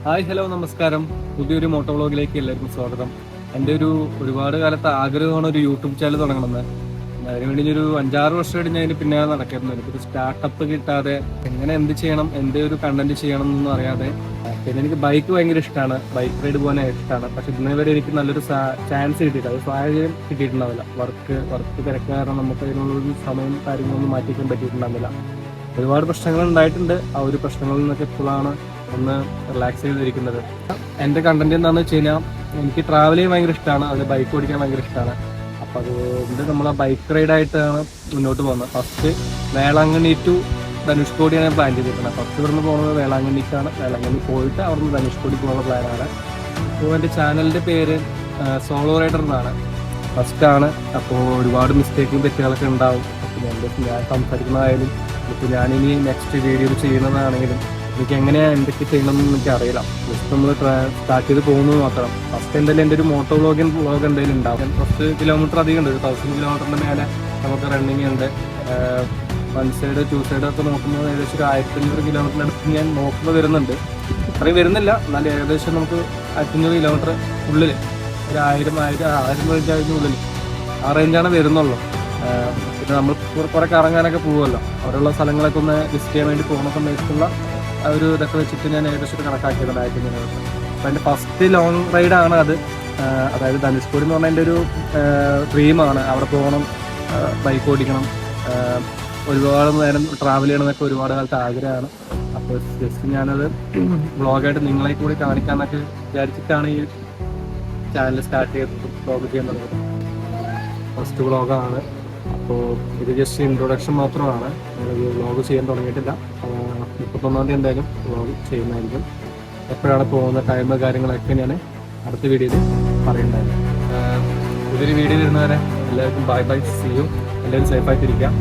Hi hello നമസ്കാരം. പുതിയൊരു motto വ്ളോഗിലേക്ക് എല്ലാവർക്കും സ്വാഗതം. എൻ്റെ ഒരുപാട് കാലത്തെ ആഗ്രഹമാണ് ഒരു യൂട്യൂബ് ചാനൽ തുടങ്ങണമെന്ന്. അതിനുവേണ്ടി ഒരു 5-6 വർഷം കഴിഞ്ഞ് അതിന് പിന്നെ നടക്കായിരുന്നു. എനിക്കൊരു സ്റ്റാർട്ടപ്പ് കിട്ടാതെ എങ്ങനെ എന്ത് ചെയ്യണം, ഒരു കണ്ടന്റ് ചെയ്യണം എന്നൊന്നും അറിയാതെ. പിന്നെ എനിക്ക് ബൈക്ക് ഭയങ്കര ഇഷ്ടമാണ്, ബൈക്ക് റൈഡ് പോകാൻ ഇഷ്ടമാണ്. പക്ഷെ ഇന്നേ വരെ എനിക്ക് നല്ലൊരു ചാൻസ് കിട്ടിയില്ല, അത് സാഹചര്യം കിട്ടിയിട്ടുണ്ടാവില്ല. വർക്ക് തിരക്ക് കാരണം നമുക്ക് അതിനുള്ളൊരു സമയം കാര്യങ്ങളൊന്നും മാറ്റിക്കാൻ പറ്റിയിട്ടുണ്ടാവില്ല. ഒരുപാട് പ്രശ്നങ്ങൾ ഉണ്ടായിട്ടുണ്ട്. ആ ഒരു പ്രശ്നങ്ങളിൽ നിന്നൊക്കെ ഇപ്പോഴാണ് ഒന്ന് റിലാക്സ് ചെയ്തിരിക്കുന്നത്. എൻ്റെ കണ്ടന്റ് എന്താണെന്ന് വെച്ച് കഴിഞ്ഞാൽ, എനിക്ക് ട്രാവൽ ചെയ്യാൻ ഭയങ്കര ഇഷ്ടമാണ്, അത് ബൈക്ക് ഓടിക്കാൻ ഭയങ്കര ഇഷ്ടമാണ്. അപ്പോൾ അതുകൊണ്ട് നമ്മൾ ആ ബൈക്ക് റൈഡായിട്ടാണ് മുന്നോട്ട് പോകുന്നത്. ഫസ്റ്റ് വേളാങ്കണ്ണി ടു ധനുഷ്കോടിയാണ് പ്ലാൻ ചെയ്തിരിക്കുന്നത്. ഫസ്റ്റ് ഇവിടുന്ന് പോകുന്നത് വേളാങ്കണ്ണിക്കാണ്. വേളാങ്കണ്ണി പോയിട്ട് അവിടുന്ന് ധനുഷ്കോടി പോകുന്ന പ്ലാനാണ്. അപ്പോൾ എൻ്റെ ചാനലിൻ്റെ പേര് സോളോ റൈഡർ എന്നാണ്. ഫസ്റ്റാണ്. അപ്പോൾ ഒരുപാട് മിസ്റ്റേക്കും തെറ്റുകളൊക്കെ ഉണ്ടാവും. അപ്പോൾ ഞാൻ സംസാരിക്കുന്നതായാലും ഇപ്പോൾ ഞാനിനി നെക്സ്റ്റ് വീഡിയോ ചെയ്യുന്നതാണെങ്കിലും എനിക്ക് എങ്ങനെയാണ് എന്തൊക്കെ ചെയ്യണമെന്ന് എനിക്ക് അറിയില്ല. ജസ്റ്റ് നമ്മൾ സ്റ്റാർട്ട് ചെയ്ത് പോകുന്നത് മാത്രം. ഫസ്റ്റ് എന്തായാലും എൻ്റെ ഒരു മോട്ടോ വ്ളോഗ് എന്തായാലും ഉണ്ടാവും. 10 കിലോമീറ്റർ അധികം ഉണ്ട്, 1000 കിലോമീറ്ററിൻ്റെ മേലെ നമുക്ക് റണ്ണിങ് ഉണ്ട്. 1 സൈഡ് 2 സൈഡ് ഒക്കെ നോക്കുമ്പോൾ ഏകദേശം ഒരു 1500 കിലോമീറ്ററിൻ്റെ അടുത്ത് ഞാൻ നോക്കുമ്പോൾ വരുന്നുണ്ട്. അത്രയും വരുന്നില്ല, എന്നാലും ഏകദേശം നമുക്ക് 1500 കിലോമീറ്റർ ഉള്ളിൽ ഒരു 1000 ഉള്ളിൽ ആ റേഞ്ചാണ് വരുന്നുള്ളൂ. പിന്നെ നമ്മൾ കുറെ കറങ്ങാനൊക്കെ പോകുമല്ലോ, അവിടെയുള്ള സ്ഥലങ്ങളൊക്കെ ഒന്ന് വിസിറ്റ് ചെയ്യാൻ വേണ്ടി പോകുന്ന സമയത്തുള്ള ഒരു ഇതൊക്കെ വെച്ചിട്ട് ഞാൻ ഏകദേശം കണക്കാക്കിയതാണ് 1000 കിലോമീറ്റർ. അപ്പോൾ എൻ്റെ ഫസ്റ്റ് ലോങ് റൈഡാണ് അത്. അതായത് ധനുഷ്കോടി എന്ന് പറഞ്ഞാൽ എൻ്റെ ഒരു ഡ്രീമാണ്. അവിടെ പോകണം, ബൈക്ക് ഓടിക്കണം, ഒരുപാട് നേരം ട്രാവൽ ചെയ്യണമെന്നൊക്കെ ഒരുപാട് കാലത്ത് ആഗ്രഹമാണ്. അപ്പോൾ ജസ്റ്റ് ഞാനത് വ്ളോഗായിട്ട് നിങ്ങളെ കൂടി കാണിക്കാമെന്നൊക്കെ വിചാരിച്ചിട്ടാണ് ഈ ചാനൽ സ്റ്റാർട്ട് ചെയ്തത്, വ്ളോഗ് ചെയ്യുന്നത്. ഫസ്റ്റ് വ്ളോഗാണ്. അപ്പോൾ ഇത് ജസ്റ്റ് ഇൻട്രൊഡക്ഷൻ മാത്രമാണ്, വ്ളോഗ് ചെയ്യാൻ തുടങ്ങിയിട്ടില്ല. 31-ാം തീയതി എന്തായാലും വ്ളോഗ് ചെയ്യുന്നതായിരിക്കും. എപ്പോഴാണ് പോകുന്ന ടൈം കാര്യങ്ങളൊക്കെ ഞാൻ അടുത്ത വീഡിയോയിൽ പറയുന്നതായിരിക്കും. പുതിയൊരു വീഡിയോ വരുന്നവരെ എല്ലാവർക്കും ബൈ ബൈ, സീ യു. എല്ലാവരും സേഫായിട്ടിരിക്കാം.